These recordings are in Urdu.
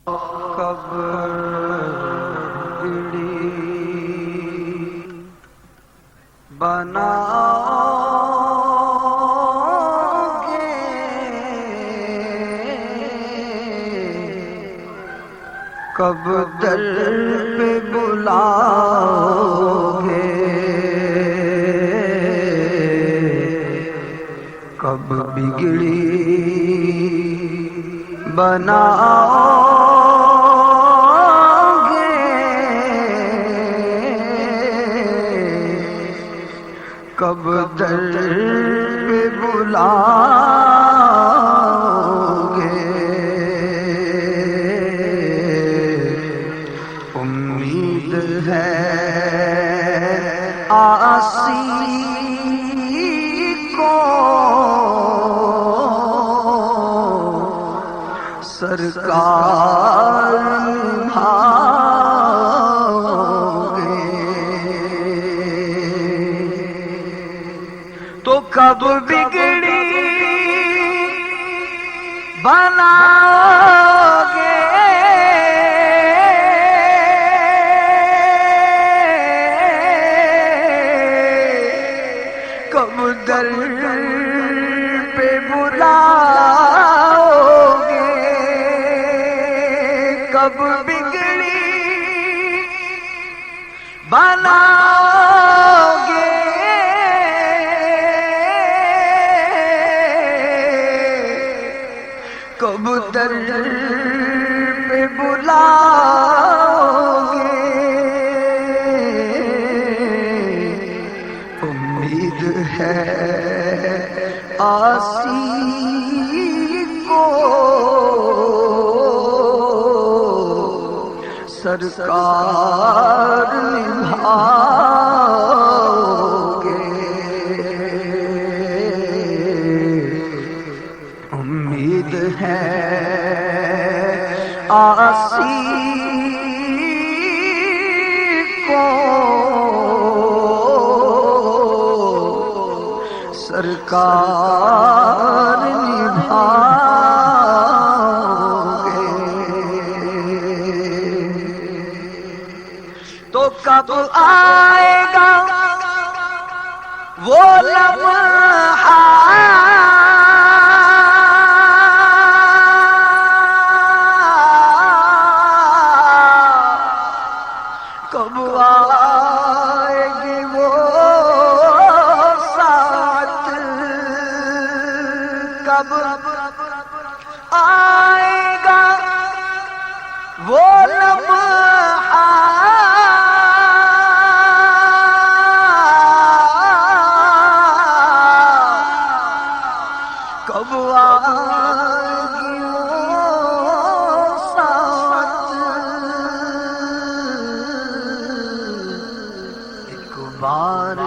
کب بگڑی بناؤگے کب در پہ بلاؤگے کب بگڑی بناؤگے کب در پہ بلاؤگے امید ہے آسی کو سرکار نبھاؤگے تو کب بگڑی بناؤگے کب در پہ بلاؤگے کب بگڑی بناؤگے کب در پہ بلاؤگے امید ہے آسی کو سرکار نبھاؤگے امید ہے آسی کو سرکار نبھاؤگے تو کب آئے گا وہ لمحہ کب آئے گی وہ ساتھ کب آئے گا وہ لمحہ کب آئے گی وہ ساتھ ایک بار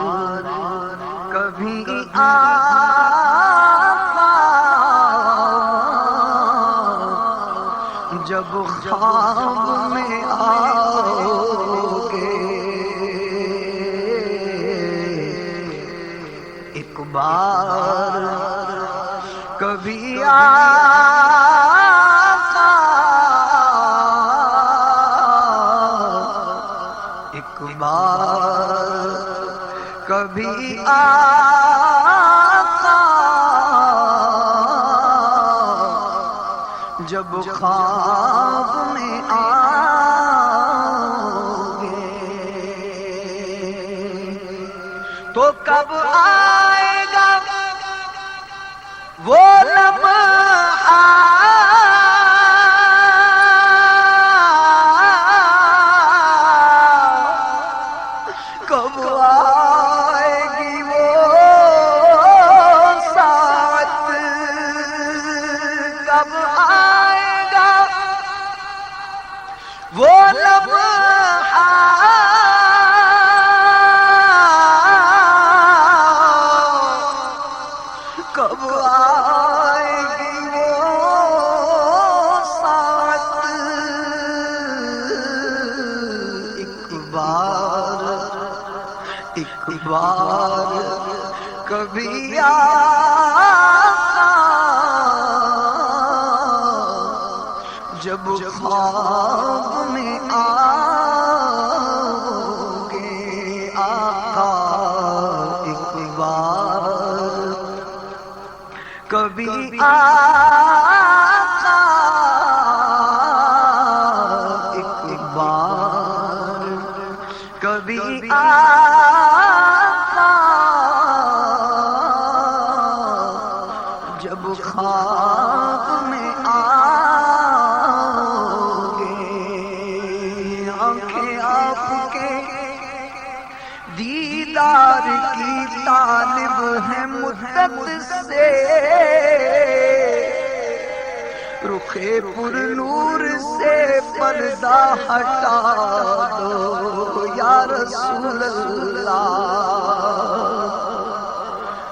کبھی آقا جب خواب میں آؤگے ایک بار کبھی آقا ایک بار کبھی آقا جب خواب میں آؤگے تو کب آئے گا وہ لمحہ کب آئے گی وہ ساتھ کب آئے گا وہ لمحہ کب آئے گی وہ ساتھ ایک بار کبھی آقا جب خواب میں آؤ گے آقا ایک بار، کبھی آقا ایک بار، کبھی آقا جب خواب میں آؤ گے، آنکھیں آپ کے دیدار کی طالب ہے مدت سے، رخ پر نور سے پردہ ہٹا دو یا رسول اللہ،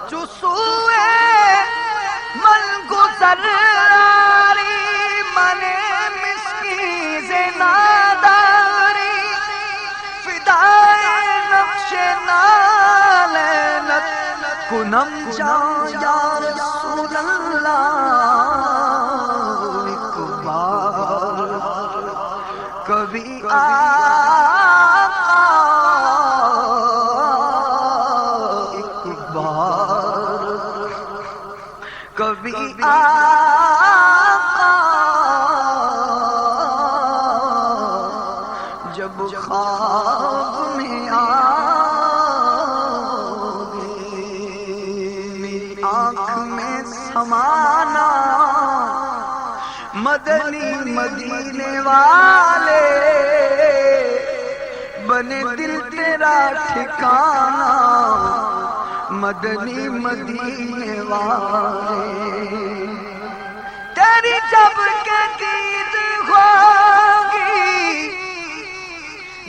جو سوئے من گزراری من مسکین ناداری، فدائے نقش نالینت کنم جان یا رسول اللہ، ایک بار کبھی آقا ایک بار، کبھی آقا جب خواب میں آؤ گے، میری آنکھ میں سمانا مدنی مدینے والے، بنے دل تیرا ٹھکانہ مدنی مدینے والے، تیری جب کہ دید ہوگی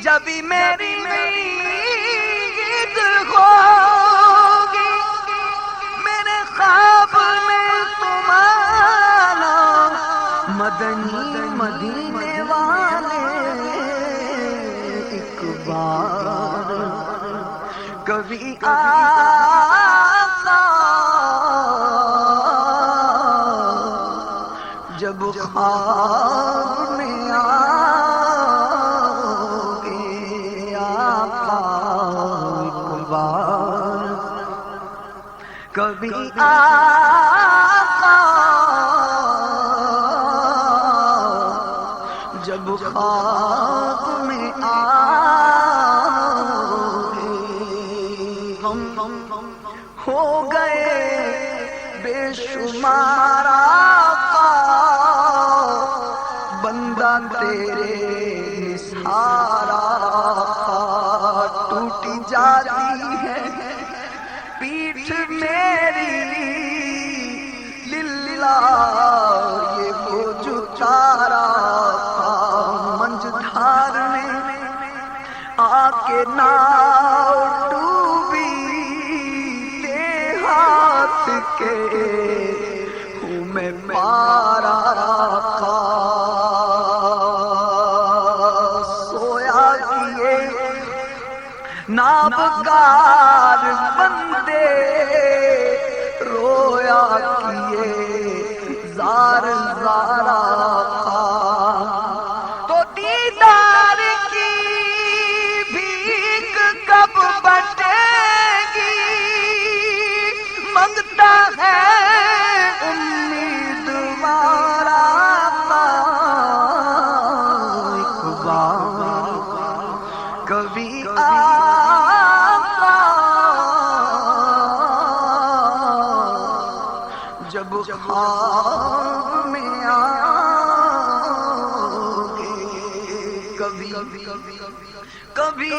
جبھی میری عید ہوگی، میرے خواب میں تم آنا مدنی مدینے والے، ایک بار کبھی آقا جب خواب میں آؤ گے آقا ایک بار، کبھی آقا جب خواب میں آؤ گے، ہم ہو گئے بے شمار آقا، بندہ تیرے نثار آقا، ٹوٹی جاتی ہے پیٹھ میری للہ، یہ بوجھ اتارا منج دھار میں آ کے ناؤ ڈوبی، دیہات کے ہوں میں پارا آقا، سویا کیے نابکار بندے، رویا کیے زار زار آقا، تو دیدار کی بھیک کب بٹے گی، منگتا ہے امیدوار آقا، ایک بار کبھی آقا جب خواب میں آؤ گے، کبھی کبھی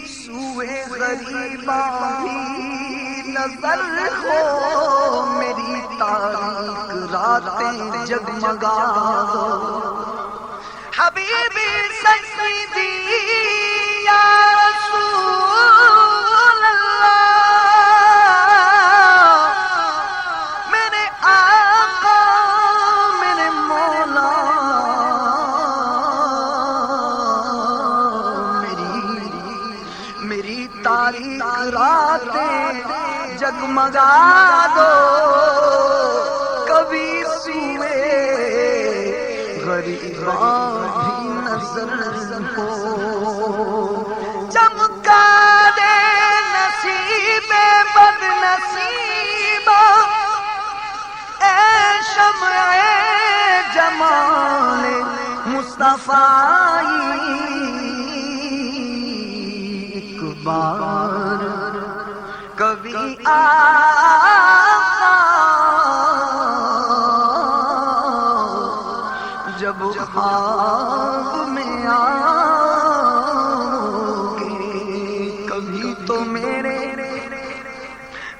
سوئے غریباں بھی نظر ہو، میری تاریک راتیں جگمگا دو، حبیبی سیدی یا رسول اللہ، میرے آقا میرے مولا، میری تاریک راتیں جگمگا دو، کبھی سوئے غریباں بھی نظر ہو چمکا دے نصیب بد نصیبہ اے شمع جمال مصطفیٰ ایک بار کبھی آقا جب خواب میں آؤ گے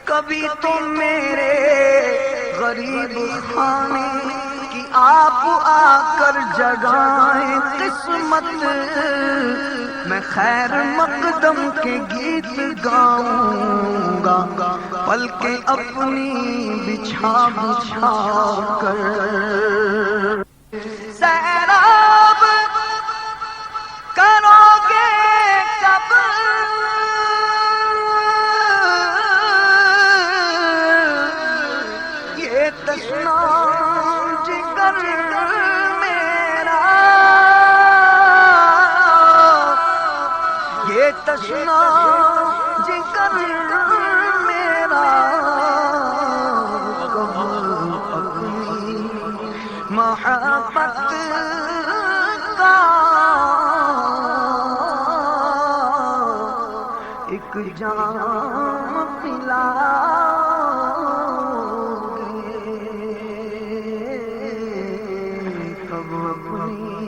کبھی تو میرے غریب خانے کی آپ آ کر جگائیں قسمت میں خیر مقدم کے گیت گاؤں گا پلکیں اپنی بچھا بچھا کر سیراب کرو گے کب یہ تشنا جگر میرا یہ تشنا جگر میرا اپنی محبت کا ایک جام پلا کب اپنی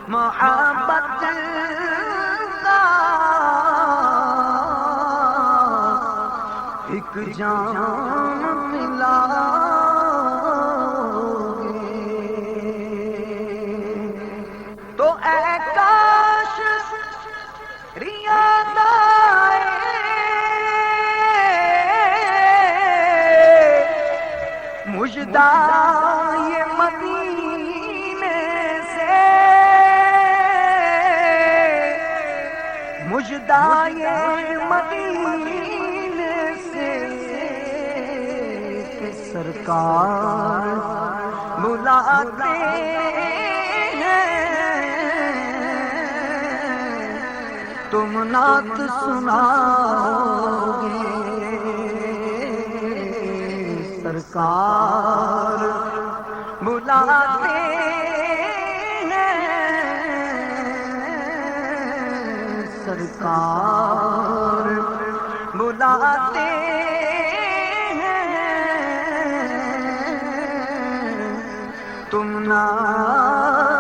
محبت کا ایک جام پلا تو اے کاش ریاض آئے مژدہ یہ مدینے سے مژدہ یہ مدینے سے کہ سرکار بلاتے تم نعت سناؤ گے سرکار بلاتے ہیں سرکار بلاتے ہیں تم نعت